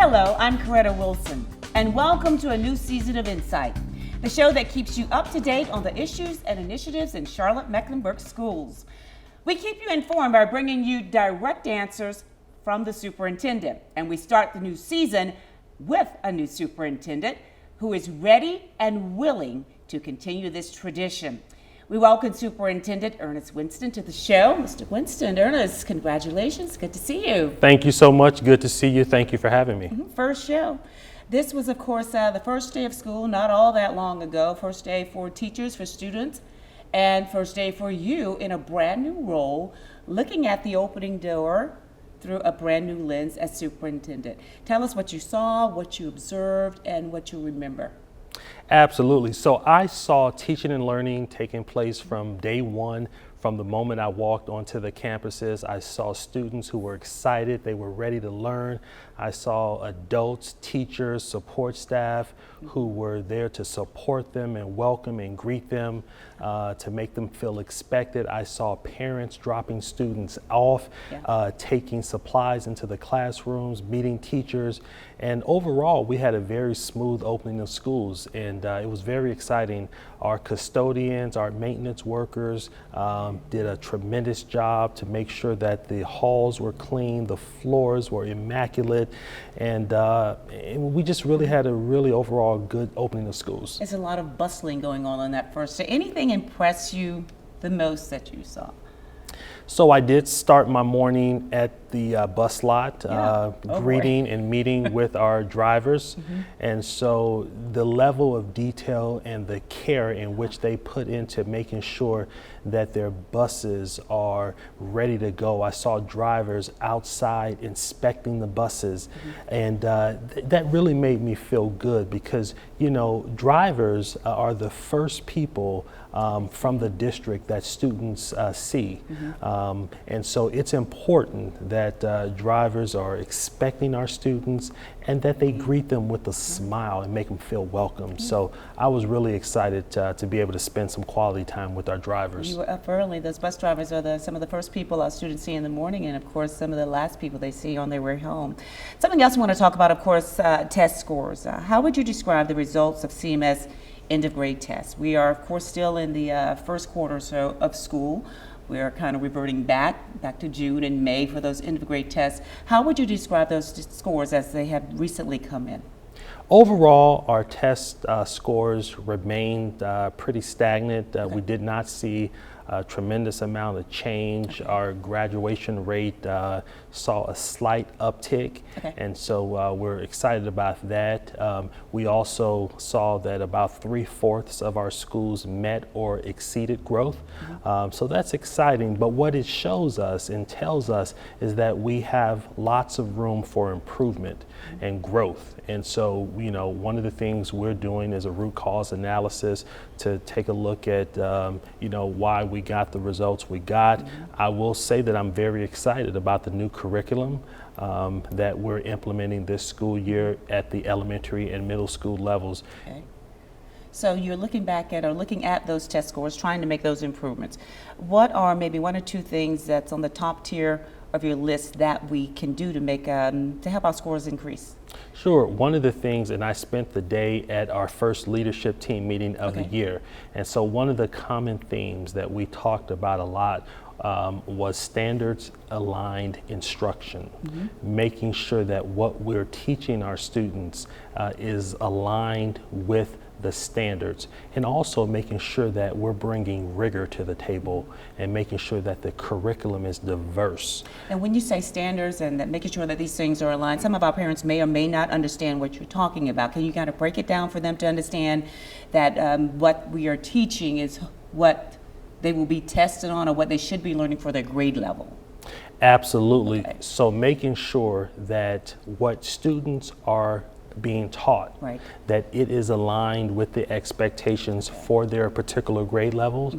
Hello, I'm Coretta Wilson, and welcome to a new season of Insight, the show that keeps you up to date on the issues and initiatives in Charlotte-Mecklenburg Schools. We keep you informed by bringing you direct answers from the superintendent, and we start the new season with a new superintendent who is ready and willing to continue this tradition. We welcome Superintendent Earnest Winston to the show. Mr. Winston, Ernest, congratulations. Good to see you. Thank you so much. Good to see you. Thank you for having me. First show. This was, of course, the first day of school not all that long ago. First day for teachers, for students, and first day for you in a brand new role, looking at the opening door through a brand new lens as superintendent. Tell us what you saw, what you observed, and what you remember. Absolutely. So I saw teaching and learning taking place from day one. From the moment I walked onto the campuses, I saw students who were excited, they were ready to learn. I saw adults, teachers, support staff who were there to support them and welcome and greet them, to make them feel expected. I saw parents dropping students off, taking supplies into the classrooms, meeting teachers, and overall we had a very smooth opening of schools, and it was very exciting. Our custodians, our maintenance workers did a tremendous job to make sure that the halls were clean, the floors were immaculate, and we just really had a really overall good opening of schools. There's a lot of bustling going on that first day. Anything impress you the most that you saw? So I did start my morning at the bus lot, greeting and meeting with our drivers. And so the level of detail and the care in which they put into making sure that their buses are ready to go. I saw drivers outside inspecting the buses, and that really made me feel good because, you know, drivers are the first people from the district that students see. And so it's important that drivers are expecting our students and that they greet them with a smile and make them feel welcome. So I was really excited to be able to spend some quality time with our drivers. You were up early. Those bus drivers are some of the first people our students see in the morning, and of course some of the last people they see on their way home. Something else we want to talk about, of course, test scores. How would you describe the results of CMS end of grade tests? We are, of course, still in the first quarter or so of school. We are kind of reverting back to June and May for those end of grade tests. How would you describe those scores as they have recently come in? Overall, our test scores remained pretty stagnant. We did not see a tremendous amount of change. Our graduation rate saw a slight uptick, and so we're excited about that. We also saw that about 3/4 of our schools met or exceeded growth, so that's exciting. But what it shows us and tells us is that we have lots of room for improvement and growth. And so, you know, one of the things we're doing is a root cause analysis to take a look at, you know, why we got the results we got. I will say that I'm very excited about the new curriculum that we're implementing this school year at the elementary and middle school levels. So you're looking back at or looking at those test scores, trying to make those improvements. What are maybe one or two things that's on the top tier of your list that we can do to make to help our scores increase? Sure. One of the things, and I spent the day at our first leadership team meeting of the year, and so one of the common themes that we talked about a lot was standards aligned instruction, making sure that what we're teaching our students is aligned with the standards, and also making sure that we're bringing rigor to the table and making sure that the curriculum is diverse. And when you say standards and that making sure that these things are aligned, some of our parents may or may not understand what you're talking about. Can you kind of break it down for them to understand that what we are teaching is what they will be tested on or what they should be learning for their grade level? Absolutely. So making sure that what students are being taught, that it is aligned with the expectations for their particular grade levels.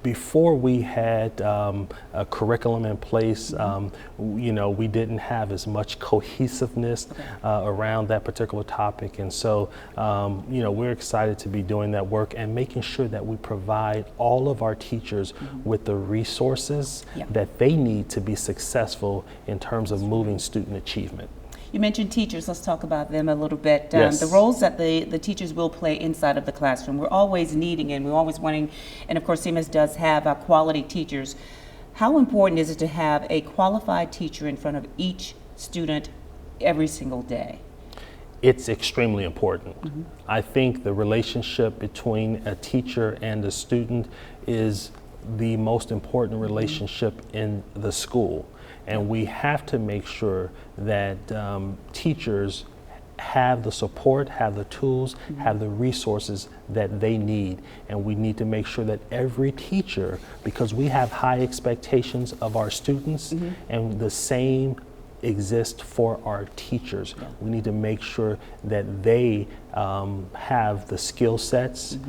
Before we had a curriculum in place, you know, we didn't have as much cohesiveness around that particular topic, and so you know, we're excited to be doing that work and making sure that we provide all of our teachers with the resources that they need to be successful in terms of moving student achievement. You mentioned teachers. Let's talk about them a little bit. Yes. The roles that the teachers will play inside of the classroom. We're always needing and we're always wanting, and of course CMS does have quality teachers. How important is it to have a qualified teacher in front of each student every single day? It's extremely important. I think the relationship between a teacher and a student is the most important relationship in the school. And we have to make sure that teachers have the support, have the tools, have the resources that they need. And we need to make sure that every teacher, because we have high expectations of our students, and the same exist for our teachers. We need to make sure that they have the skill sets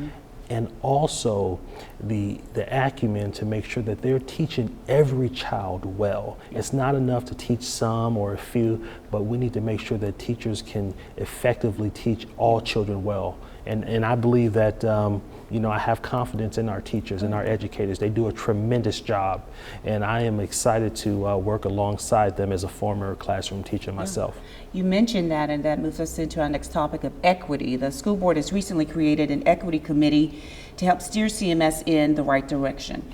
and also the acumen to make sure that they're teaching every child well. It's not enough to teach some or a few, but we need to make sure that teachers can effectively teach all children well. And I believe that I have confidence in our teachers and our educators. They do a tremendous job, and I am excited to work alongside them as a former classroom teacher myself. You mentioned that, and that moves us into our next topic of equity. The school board has recently created an equity committee to help steer CMS in the right direction.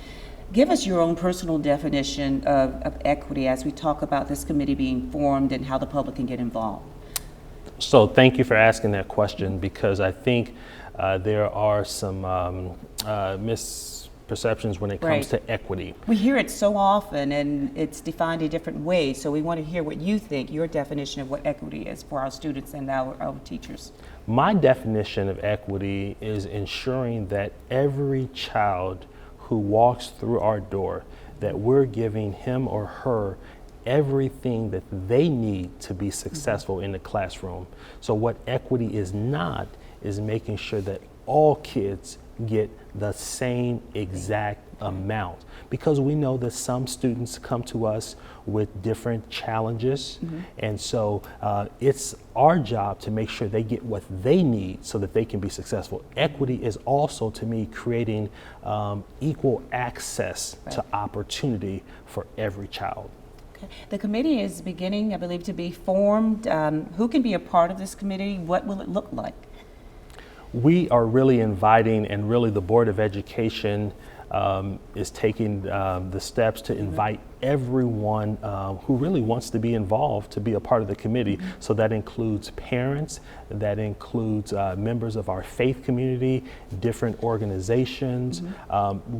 Give us your own personal definition of equity as we talk about this committee being formed and how the public can get involved. So thank you for asking that question, because I think there are some misperceptions when it comes to equity. We hear it so often and it's defined in different ways, so we want to hear what you think, your definition of what equity is for our students and our teachers. My definition of equity is ensuring that every child who walks through our door, that we're giving him or her everything that they need to be successful in the classroom. So what equity is not is making sure that all kids get the same exact amount, because we know that some students come to us with different challenges, and so it's our job to make sure they get what they need so that they can be successful. Equity is also, to me, creating equal access to opportunity for every child. The committee is beginning, I believe, to be formed. Who can be a part of this committee? What will it look like? We are really inviting, and really the Board of Education is taking the steps to invite everyone who really wants to be involved to be a part of the committee. So that includes parents, that includes members of our faith community, different organizations.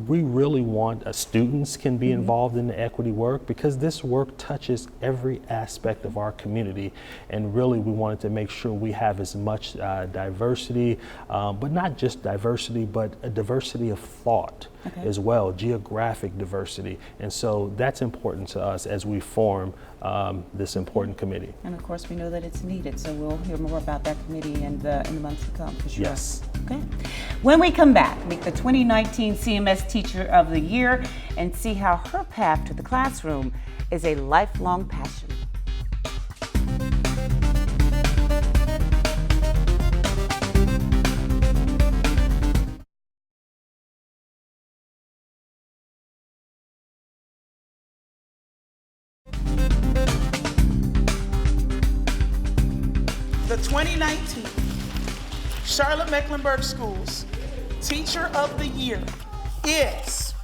We really want students can be involved in the equity work, because this work touches every aspect of our community, and really we wanted to make sure we have as much diversity, but not just diversity, but a diversity of thought as well, geographic diversity. And so that's important to us as we form this important committee. And of course we know that it's needed, so we'll hear more about that committee in the months to come, for sure. Yes. Okay. When we come back, meet the 2019 CMS Teacher of the Year and see how her path to the classroom is a lifelong passion. The 2019 Charlotte-Mecklenburg Schools Teacher of the Year is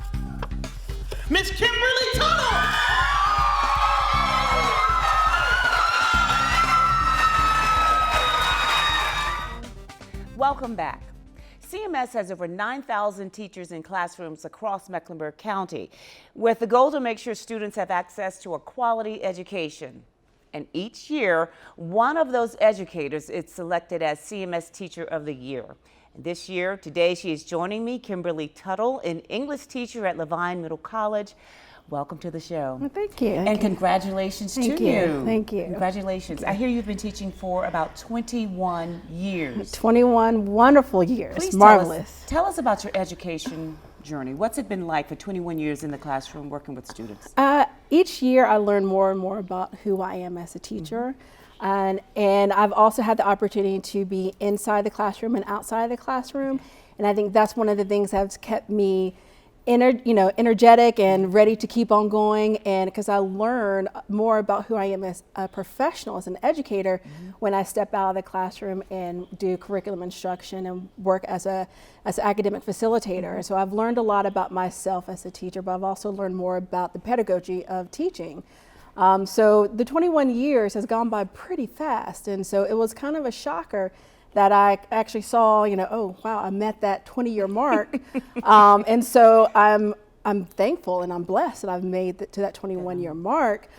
Miss Kimberly Tuttle. Welcome back. CMS has over 9,000 teachers in classrooms across Mecklenburg County, with the goal to make sure students have access to a quality education. And each year, one of those educators is selected as CMS Teacher of the Year. And this year, today, she is joining me, Kimberly Tuttle, an English teacher at Levine Middle College. Welcome to the show. Well, thank you. And congratulations to you. Thank you. Congratulations. I hear you've been teaching for about 21 years. 21 wonderful years. Please Marvelous. Tell us about your education journey. What's it been like for 21 years in the classroom working with students? Each year I learn more and more about who I am as a teacher. And I've also had the opportunity to be inside the classroom and outside the classroom. And I think that's one of the things that's kept me energetic and ready to keep on going, and because I learn more about who I am as a professional, as an educator, when I step out of the classroom and do curriculum instruction and work as an academic facilitator. So I've learned a lot about myself as a teacher, but I've also learned more about the pedagogy of teaching. So the 21 years has gone by pretty fast, and so it was kind of a shocker that I actually saw, oh wow, I met that 20-year mark, and so I'm thankful and I'm blessed that I've made to that 21-year mark,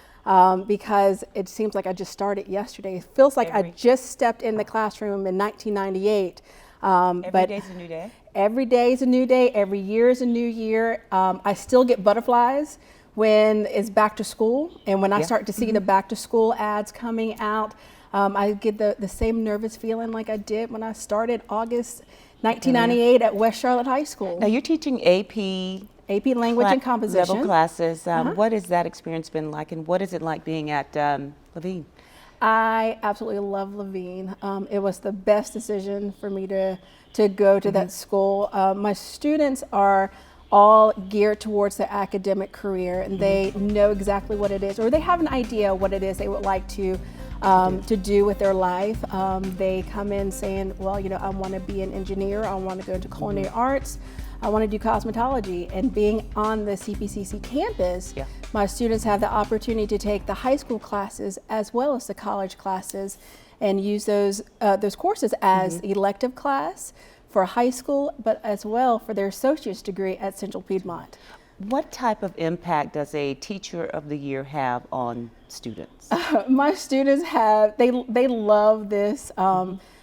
because it seems like I just started yesterday. It feels like I just stepped in the classroom in 1998. Every day's a new day. Every day is a new day. Every year is a new year. I still get butterflies when it's back to school, and when I start to see the back to school ads coming out. I get the same nervous feeling like I did when I started August 1998 at West Charlotte High School. Now you're teaching AP Language and Composition level classes. What has that experience been like, and what is it like being at Levine? I absolutely love Levine. It was the best decision for me to go to that school. My students are all geared towards their academic career, and they know exactly what it is, or they have an idea what it is they would like to do with their life. They come in saying, well, I want to be an engineer, I want to go into culinary arts, I want to do cosmetology. And being on the CPCC campus, my students have the opportunity to take the high school classes as well as the college classes, and use those courses as elective class for high school, but as well for their associate's degree at Central Piedmont. What type of impact does a Teacher of the Year have on students? My students they love this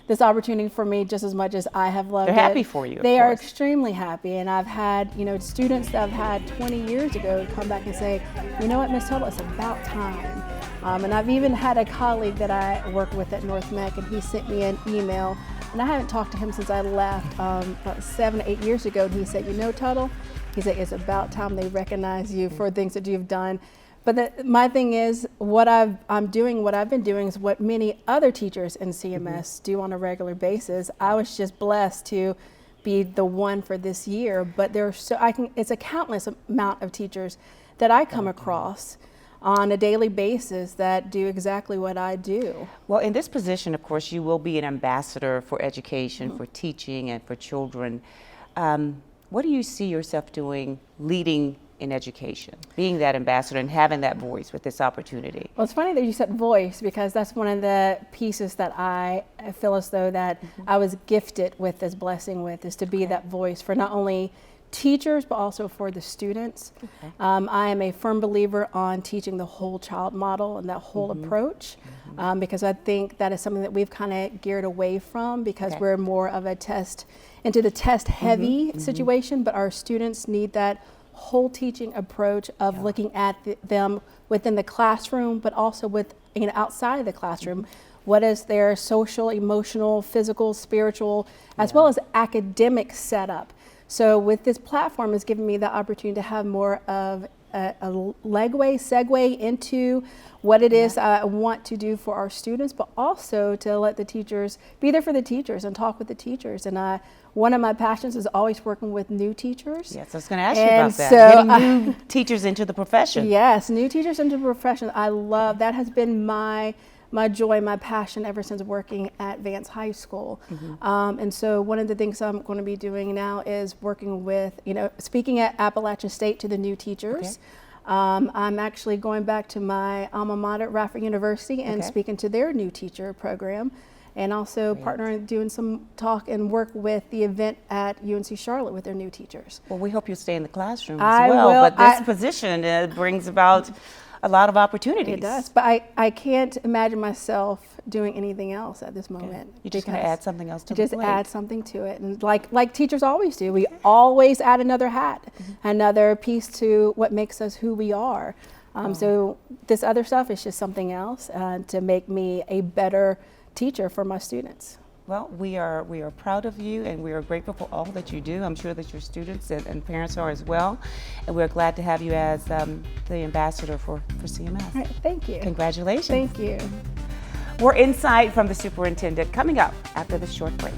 this opportunity for me just as much as I have loved it. They're happy for you. They are extremely happy, and I've had students that I've had 20 years ago come back and say, you know what, Miss Tuttle, it's about time. And I've even had a colleague that I work with at North Meck, and he sent me an email, and I haven't talked to him since I left about 7 or 8 years ago, and he said, Tuttle, he said, it's about time they recognize you for things that you've done. But my thing is, what I've been doing is what many other teachers in CMS do on a regular basis. I was just blessed to be the one for this year, but it's a countless amount of teachers that I come across on a daily basis that do exactly what I do. Well, in this position, of course, you will be an ambassador for education, for teaching, and for children. What do you see yourself doing, leading in education, being that ambassador and having that voice with this opportunity? Well, it's funny that you said voice, because that's one of the pieces that I feel as though that I was gifted with this blessing with, is to be that voice for not only teachers, but also for the students. I am a firm believer on teaching the whole child model and that whole approach, because I think that is something that we've kind of geared away from, because we're more of a test heavy situation, but our students need that whole teaching approach of looking at them within the classroom, but also with outside of the classroom. What is their social, emotional, physical, spiritual, as well as academic setup? So with this platform, it's given me the opportunity to have more of a segue into what it is I want to do for our students, but also to let the teachers, be there for the teachers and talk with the teachers. And one of my passions is always working with new teachers. Yes, I was going to ask you about that. Getting new teachers into the profession. Yes, new teachers into the profession. I love, that has been my joy, my passion ever since working at Vance High School. And so one of the things I'm going to be doing now is working with, speaking at Appalachian State to the new teachers. I'm actually going back to my alma mater, Radford University, and speaking to their new teacher program, and also partnering, doing some talk and work with the event at UNC Charlotte with their new teachers. Well, we hope you'll stay in the classroom as well, but this position brings about a lot of opportunities. It does, but I can't imagine myself doing anything else at this moment. You just going to add something else to the just plate. add something to it, and like teachers always do, we always add another hat, another piece to what makes us who we are. So this other stuff is just something else to make me a better teacher for my students. Well, we are proud of you, and we are grateful for all that you do. I'm sure that your students and parents are as well, and we're glad to have you as the ambassador for CMS. All right, thank you. Congratulations. Thank you. More insight from the superintendent coming up after this short break.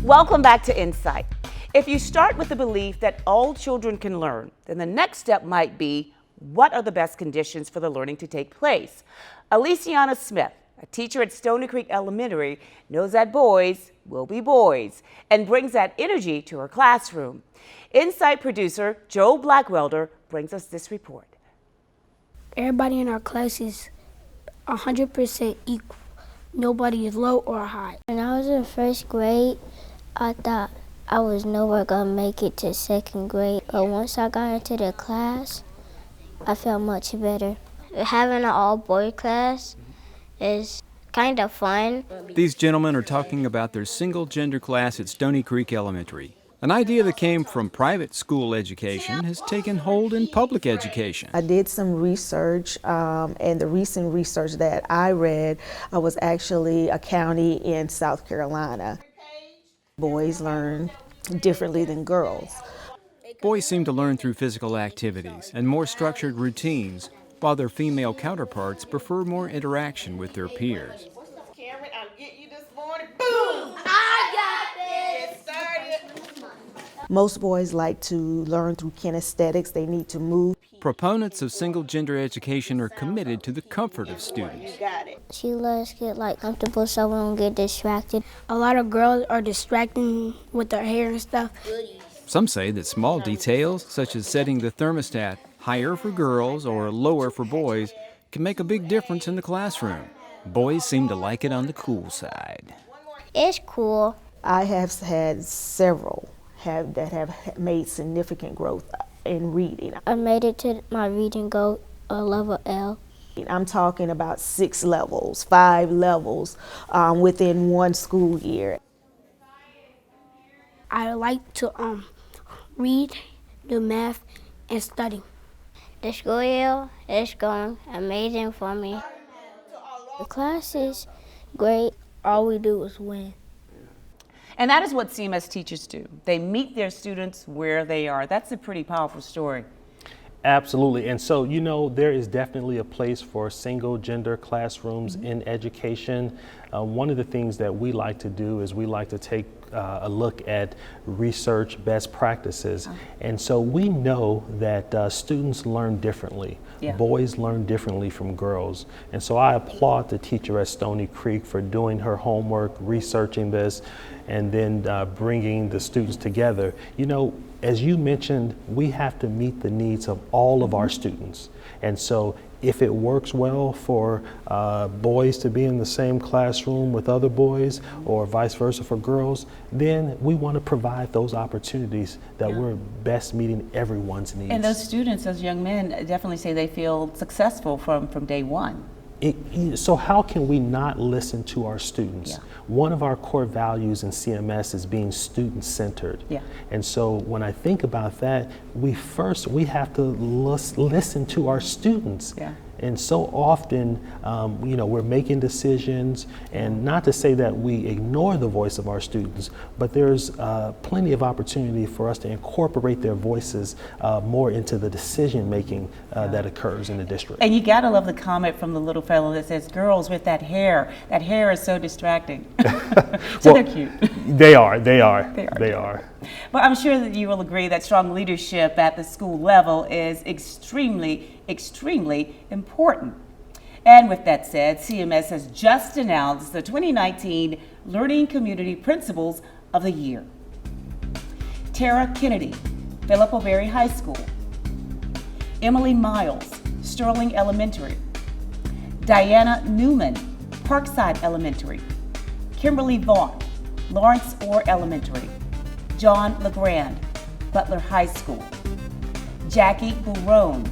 Welcome back to Insight. If you start with the belief that all children can learn, then the next step might be, what are the best conditions for the learning to take place? Aliciana Smith, a teacher at Stony Creek Elementary, knows that boys will be boys and brings that energy to her classroom. Insight producer Joe Blackwelder brings us this report. Everybody in our class is 100% equal. Nobody is low or high. When I was in first grade, I thought I was nowhere gonna make it to second grade. But once I got into the class, I felt much better. Having an all-boy class is kind of fun. These gentlemen are talking about their single-gender class at Stony Creek Elementary. An idea that came from private school education has taken hold in public education. I did some research, and the recent research that I read was actually a county in South Carolina. Boys learn differently than girls. Boys seem to learn through physical activities and more structured routines, while their female counterparts prefer more interaction with their peers. Cameron, I'll get you this morning. Boom! I got this! Get started. Most boys like to learn through kinesthetics. They need to move. Proponents of single-gender education are committed to the comfort of students. She lets us get comfortable so we don't get distracted. A lot of girls are distracting with their hair and stuff. Some say that small details, such as setting the thermostat higher for girls or lower for boys, can make a big difference in the classroom. Boys seem to like it on the cool side. It's cool. I have had several that have made significant growth in reading. I made it to my reading goal, level L. I'm talking about 6 levels, 5 levels within one school year. I like to read, do math, and study. The school year is going amazing for me. The class is great. All we do is win. And that is what CMS teachers do. They meet their students where they are. That's a pretty powerful story. Absolutely. And so, there is definitely a place for single gender classrooms in education. One of the things that we like to do is we like to take a look at research best practices. And so we know that students learn differently. Yeah. Boys learn differently from girls. And so I applaud the teacher at Stony Creek for doing her homework, researching this, and then bringing the students together. As you mentioned, we have to meet the needs of all of our students. And so if it works well for boys to be in the same classroom with other boys or vice versa for girls, then we want to provide those opportunities that we're best meeting everyone's needs. And those students, those young men, definitely say they feel successful from day one. So how can we not listen to our students? Yeah. One of our core values in CMS is being student-centered. Yeah. And so when I think about that, we have to listen to our students. Yeah. And so often, we're making decisions, and not to say that we ignore the voice of our students, but there's plenty of opportunity for us to incorporate their voices more into the decision making that occurs in the district. And you gotta love the comment from the little fellow that says, "Girls with that hair is so distracting." So they're cute. They are. But I'm sure that you will agree that strong leadership at the school level is extremely important. And with that said, CMS has just announced the 2019 Learning Community Principals of the Year. Tara Kennedy, Philip O'Berry High School. Emily Miles, Sterling Elementary. Diana Newman, Parkside Elementary. Kimberly Vaughn, Lawrence Orr Elementary. John LeGrand, Butler High School. Jackie Barone,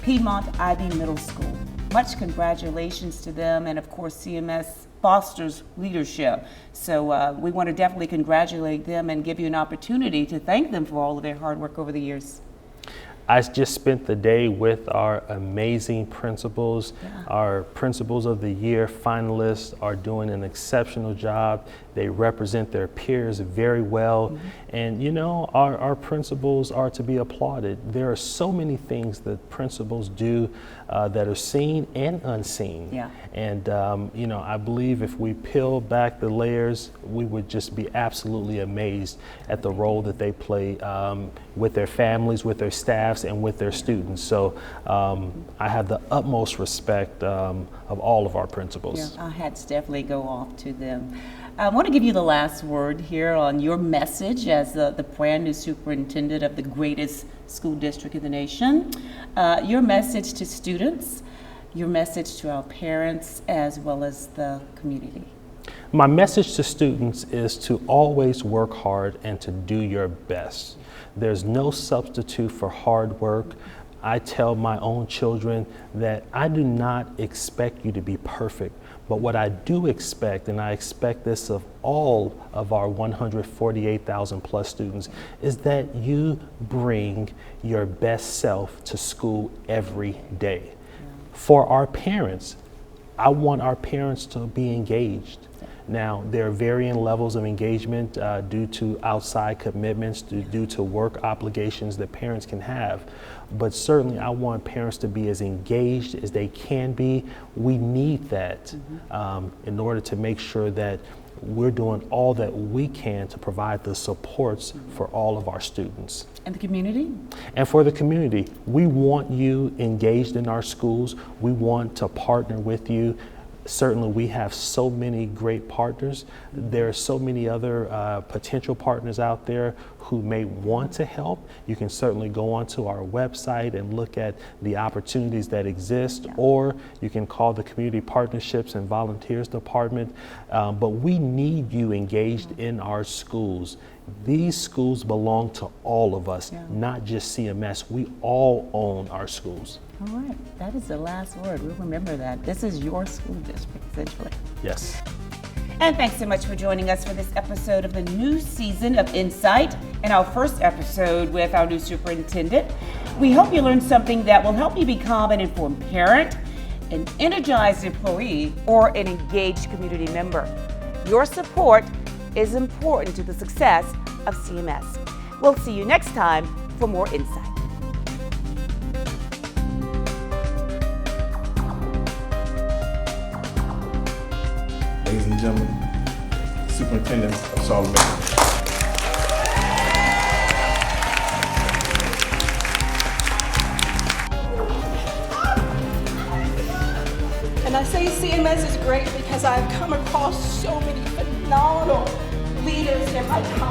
Piedmont Ivy Middle School. Much congratulations to them, and of course CMS fosters leadership. So we want to definitely congratulate them and give you an opportunity to thank them for all of their hard work over the years. I just spent the day with our amazing principals. Our Principals of the Year finalists are doing an exceptional job. They represent their peers very well. And you know, our principals are to be applauded. There are so many things that principals do that are seen and unseen. And you know, I believe if we peel back the layers, we would just be absolutely amazed at the role that they play with their families, with their staffs, and with their students. So I have the utmost respect of all of our principals. Our hats definitely go off to them. I want to give you the last word here on your message as the brand new superintendent of the greatest school district in the nation. Your message to students, your message to our parents, as well as the community. My message to students is to always work hard and to do your best. There's no substitute for hard work. I tell my own children that I do not expect you to be perfect, but what I do expect, and I expect this of all of our 148,000 plus students, is that you bring your best self to school every day. For our parents, I want our parents to be engaged. Now, there are varying levels of engagement due to outside commitments, due to work obligations that parents can have. But certainly I want parents to be as engaged as they can be. We need that in order to make sure that we're doing all that we can to provide the supports for all of our students. And the community? And for the community, we want you engaged in our schools. We want to partner with you. Certainly we have so many great partners. There are so many other potential partners out there who may want to help. You can certainly go onto our website and look at the opportunities that exist, or you can call the Community Partnerships and Volunteers Department. But we need you engaged in our schools. These schools belong to all of us, not just CMS. We all own our schools. All right, that is the last word. We'll remember that. This is your school district, essentially. Yes. And thanks so much for joining us for this episode of the new season of Insight and our first episode with our new superintendent. We hope you learned something that will help you become an informed parent, an energized employee, or an engaged community member. Your support is important to the success of CMS. We'll see you next time for more Insight. Ladies and gentlemen, Superintendent of Charlotte-Mecklenburg. And I say CMS is great because I've come across so many phenomenal leaders in my time.